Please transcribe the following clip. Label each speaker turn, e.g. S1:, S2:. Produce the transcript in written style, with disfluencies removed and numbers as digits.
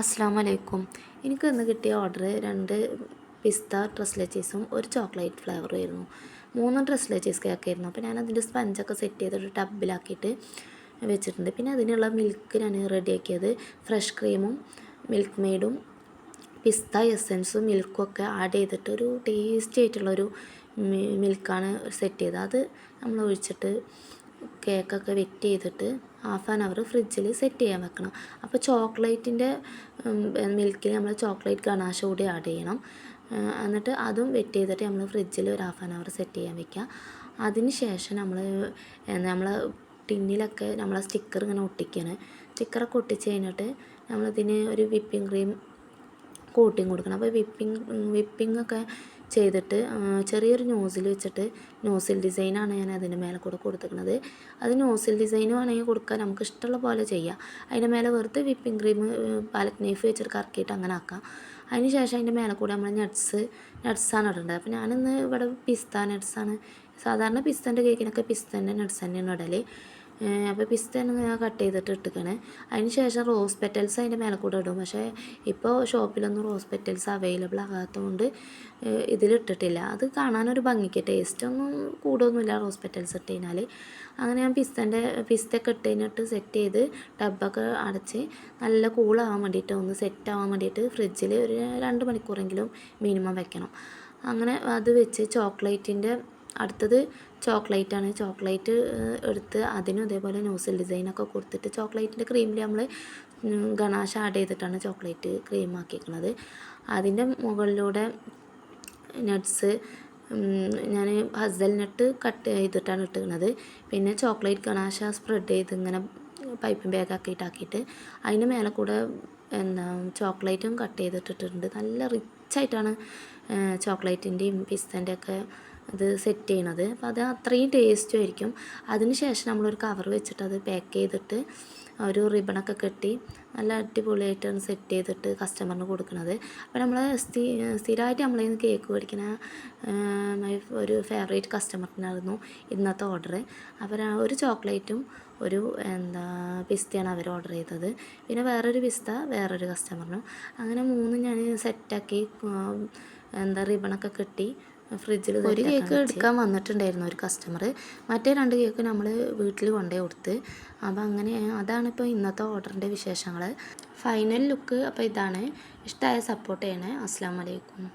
S1: അസ്സലാമു അലൈക്കും. എനിക്ക് ഇന്ന് കിട്ടിയ ഓർഡർ 2 പിസ്ത ട്രസ്ലെച്ചീസും ഒരു ചോക്ലേറ്റ് ഫ്ലേവറും ആയിരുന്നു. 3 ട്രസ്ലെച്ചീസ് കേക്കായിരുന്നു. അപ്പോൾ ഞാൻ അതിൻ്റെ സ്പഞ്ചൊക്കെ സെറ്റ് ചെയ്തിട്ട് ടബിലാക്കിയിട്ട് വെച്ചിട്ടുണ്ട്. പിന്നെ അതിനുള്ള മിൽക്ക് ഞാൻ റെഡിയാക്കിയത് ഫ്രഷ് ക്രീമും മിൽക്ക് മെയ്ഡും പിസ്ത എസൻസും മിൽക്കും ഒക്കെ ആഡ് ചെയ്തിട്ട് ഒരു ടേസ്റ്റി ആയിട്ടുള്ളൊരു മിൽക്കാണ് സെറ്റ് ചെയ്തത്. അത് നമ്മൾ ഒഴിച്ചിട്ട് കേക്കൊക്കെ വെറ്റ് ചെയ്തിട്ട് ഹാഫ് ആൻ അവർ ഫ്രിഡ്ജിൽ സെറ്റ് ചെയ്യാൻ വെക്കണം. അപ്പോൾ ചോക്ലേറ്റിൻ്റെ മിൽക്കിൽ നമ്മൾ ചോക്ലേറ്റ് ഗണാശ കൂടി ആഡ് ചെയ്യണം. എന്നിട്ട് അതും വെറ്റ് ചെയ്തിട്ട് നമ്മൾ ഫ്രിഡ്ജിൽ ഒരു ഹാഫ് ആൻ അവർ സെറ്റ് ചെയ്യാൻ വെക്കുക. അതിന് ശേഷം നമ്മൾ ടിന്നിലൊക്കെ നമ്മളെ സ്റ്റിക്കർ ഇങ്ങനെ ഒട്ടിക്കുകയാണ്. സ്റ്റിക്കറൊക്കെ ഒട്ടിച്ച് കഴിഞ്ഞിട്ട് നമ്മളിതിന് ഒരു വിപ്പിംഗ് ക്രീം കോട്ടിങ് കൊടുക്കണം. അപ്പോൾ വിപ്പിങ്ങൊക്കെ ചെയ്തിട്ട് ചെറിയൊരു നോസിൽ വെച്ചിട്ട് നോസിൽ ഡിസൈനാണ് ഞാൻ അതിൻ്റെ മേലെ കൂടെ കൊടുത്തിരിക്കുന്നത്. അത് നോസിൽ ഡിസൈൻ വേണമെങ്കിൽ കൊടുക്കാൻ നമുക്ക് ഇഷ്ടമുള്ള പോലെ ചെയ്യാം. അതിൻ്റെ മേലെ വെറുതെ വിപ്പിംഗ് ക്രീം പാലറ്റ് നൈഫ് വെച്ചിട്ട് കറക്കിയിട്ട് അങ്ങനെ ആക്കാം. അതിന് ശേഷം അതിൻ്റെ മേലെ കൂടെ നമ്മൾ നട്ട്സാണ് ഇടേണ്ടത്. അപ്പോൾ ഞാനിന്ന് ഇവിടെ പിസ്ത നട്ട്സാണ്. സാധാരണ പിസ്തൻ്റെ കേക്കിനൊക്കെ പിസ്തൻ്റെ നട്ട്സ് തന്നെയാണ് ഇടൽ. അപ്പോൾ പിസ്ത ഞാൻ കട്ട് ചെയ്തിട്ട് ഇട്ടിക്കണേ. അതിന് ശേഷം റോസ് പെറ്റൽസ് അതിൻ്റെ മേലെ കൂടെ ഇടും. പക്ഷേ ഇപ്പോൾ ഷോപ്പിലൊന്നും റോസ് പെറ്റൽസ് അവൈലബിൾ ആകാത്തതുകൊണ്ട് ഇതിലിട്ടിട്ടില്ല. അത് കാണാനൊരു ഭംഗിക്ക്, ടേസ്റ്റൊന്നും കൂടുതലൊന്നുമില്ല റോസ് പെറ്റൽസ് ഇട്ട് കഴിഞ്ഞാൽ. അങ്ങനെ ഞാൻ പിസ്തയൊക്കെ ഇട്ട് കഴിഞ്ഞിട്ട് സെറ്റ് ചെയ്ത് ടബൊക്കെ അടച്ച് നല്ല കൂളാവാൻ വേണ്ടിയിട്ട്, ഒന്ന് സെറ്റാവാൻ വേണ്ടിയിട്ട് ഫ്രിഡ്ജിൽ ഒരു 2 മണിക്കൂറെങ്കിലും മിനിമം വെക്കണം. അങ്ങനെ അത് വെച്ച് അടുത്തത് ചോക്ലേറ്റാണ്. ചോക്ലേറ്റ് എടുത്ത് അതിനും ഇതേപോലെ നോസിൽ ഡിസൈനൊക്കെ കൊടുത്തിട്ട് ചോക്ലേറ്റിൻ്റെ ക്രീമിൽ നമ്മൾ ഗണാശ ആഡ് ചെയ്തിട്ടാണ് ചോക്ലേറ്റ് ക്രീം ആക്കിയിരിക്കുന്നത്. അതിൻ്റെ മുകളിലൂടെ നട്ട്സ് ഞാൻ ഹസൽനട്ട് കട്ട് ചെയ്തിട്ടാണ് ഇട്ടിരിക്കുന്നത്. പിന്നെ ചോക്ലേറ്റ് ഗണാശ സ്പ്രെഡ് ചെയ്ത് ഇങ്ങനെ പൈപ്പിംഗ് ബാഗാക്കിയിട്ട് അതിന് മേലെ കൂടെ ചോക്ലേറ്റും കട്ട് ചെയ്തിട്ടിട്ടുണ്ട്. നല്ല റിച്ചായിട്ടാണ് ചോക്ലേറ്റിൻ്റെയും പിസ്തൻ്റെയൊക്കെ ഇത് സെറ്റ് ചെയ്യണത്. അപ്പോൾ അത് അത്രയും ടേസ്റ്റും ആയിരിക്കും. അതിന് ശേഷം നമ്മളൊരു കവർ വെച്ചിട്ട് അത് പാക്ക് ചെയ്തിട്ട് ഒരു റിബണൊക്കെ കെട്ടി നല്ല അടിപൊളിയായിട്ടാണ് സെറ്റ് ചെയ്തിട്ട് കസ്റ്റമറിന് കൊടുക്കുന്നത്. അപ്പോൾ നമ്മൾ സ്ഥിരമായിട്ട് നമ്മളിൽ നിന്ന് കേക്ക് മേടിക്കുന്ന ഒരു ഫേവറേറ്റ് കസ്റ്റമറിനായിരുന്നു ഇന്നത്തെ ഓർഡർ. അവർ ഒരു ചോക്ലേറ്റും ഒരു പിസ്തയാണ് അവർ ഓർഡർ ചെയ്തത്. പിന്നെ വേറൊരു പിസ്ത വേറൊരു കസ്റ്റമറിനും. അങ്ങനെ 3 ഞാൻ സെറ്റാക്കി റിബണൊക്കെ കെട്ടി ഫ്രിഡ്ജിൽ. ഒരു കേക്ക് എടുക്കാൻ വന്നിട്ടുണ്ടായിരുന്നു ഒരു കസ്റ്റമർ. മറ്റേ 2 കേക്ക് നമ്മൾ വീട്ടിൽ കൊണ്ടുപോയി കൊടുത്ത്. അപ്പോൾ അങ്ങനെ അതാണിപ്പോൾ ഇന്നത്തെ ഓർഡറിൻ്റെ വിശേഷങ്ങൾ. ഫൈനൽ ലുക്ക് അപ്പോൾ ഇതാണ്. ഇഷ്ടമായ സപ്പോർട്ട് ചെയ്യണേ. അസ്സലാമു അലൈക്കും.